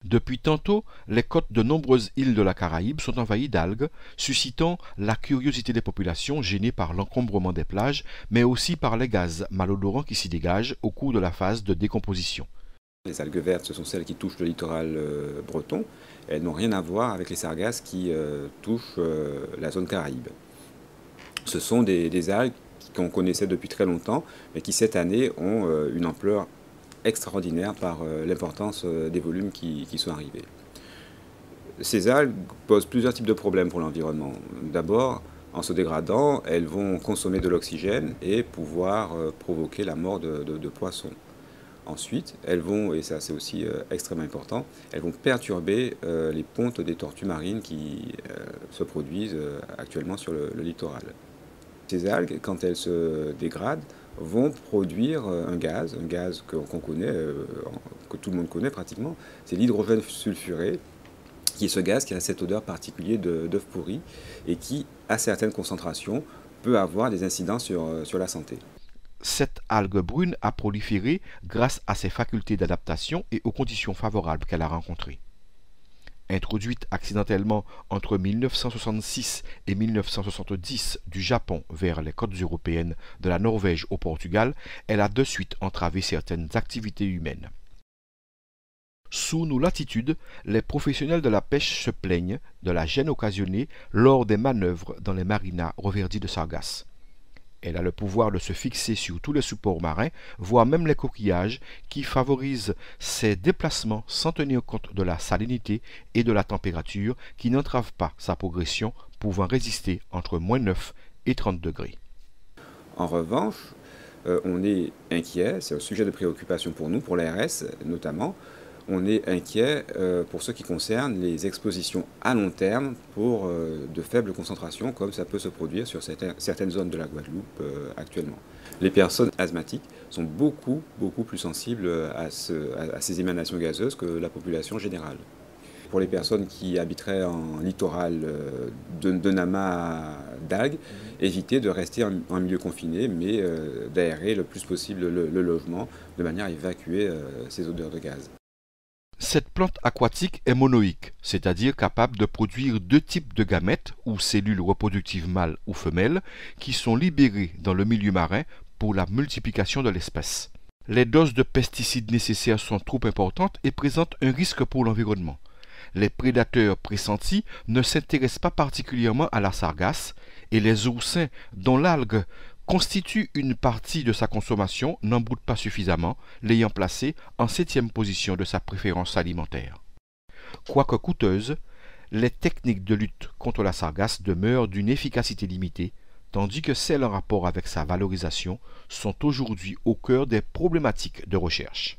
Depuis tantôt, les côtes de nombreuses îles de la Caraïbe sont envahies d'algues, suscitant la curiosité des populations gênées par l'encombrement des plages, mais aussi par les gaz malodorants qui s'y dégagent au cours de la phase de décomposition. Les algues vertes, ce sont celles qui touchent le littoral breton. Elles n'ont rien à voir avec les sargasses qui touchent la zone Caraïbe. Ce sont des algues qu'on connaissait depuis très longtemps, mais qui cette année ont une ampleur extraordinaire par l'importance des volumes qui sont arrivés. Ces algues posent plusieurs types de problèmes pour l'environnement. D'abord, en se dégradant, elles vont consommer de l'oxygène et pouvoir provoquer la mort de poissons. Ensuite, elles vont, et ça c'est aussi extrêmement important, elles vont perturber les pontes des tortues marines qui se produisent actuellement sur le littoral. Ces algues, quand elles se dégradent, vont produire un gaz qu'on connaît, que tout le monde connaît pratiquement, c'est l'hydrogène sulfuré, qui est ce gaz qui a cette odeur particulière d'œuf pourri et qui, à certaines concentrations, peut avoir des incidences sur la santé. Cette algue brune a proliféré grâce à ses facultés d'adaptation et aux conditions favorables qu'elle a rencontrées. Introduite accidentellement entre 1966 et 1970 du Japon vers les côtes européennes de la Norvège au Portugal, elle a de suite entravé certaines activités humaines. Sous nos latitudes, les professionnels de la pêche se plaignent de la gêne occasionnée lors des manœuvres dans les marinas reverdis de sargasses. Elle a le pouvoir de se fixer sur tous les supports marins, voire même les coquillages, qui favorisent ses déplacements sans tenir compte de la salinité et de la température qui n'entravent pas sa progression, pouvant résister entre -9 et 30 degrés. En revanche, on est inquiet, c'est un sujet de préoccupation pour nous, pour l'ARS notamment. On est inquiet pour ce qui concerne les expositions à long terme pour de faibles concentrations, comme ça peut se produire sur certaines zones de la Guadeloupe actuellement. Les personnes asthmatiques sont beaucoup plus sensibles à ces émanations gazeuses que la population générale. Pour les personnes qui habiteraient en littoral d'un amas d'algues, éviter de rester en milieu confiné, mais d'aérer le plus possible le logement de manière à évacuer ces odeurs de gaz. Cette plante aquatique est monoïque, c'est-à-dire capable de produire deux types de gamètes ou cellules reproductives mâles ou femelles qui sont libérées dans le milieu marin pour la multiplication de l'espèce. Les doses de pesticides nécessaires sont trop importantes et présentent un risque pour l'environnement. Les prédateurs pressentis ne s'intéressent pas particulièrement à la sargasse et les oursins dont l'algue constitue une partie de sa consommation n'en broutent pas suffisamment, l'ayant placé en 7e position de sa préférence alimentaire. Quoique coûteuses, les techniques de lutte contre la sargasse demeurent d'une efficacité limitée, tandis que celles en rapport avec sa valorisation sont aujourd'hui au cœur des problématiques de recherche.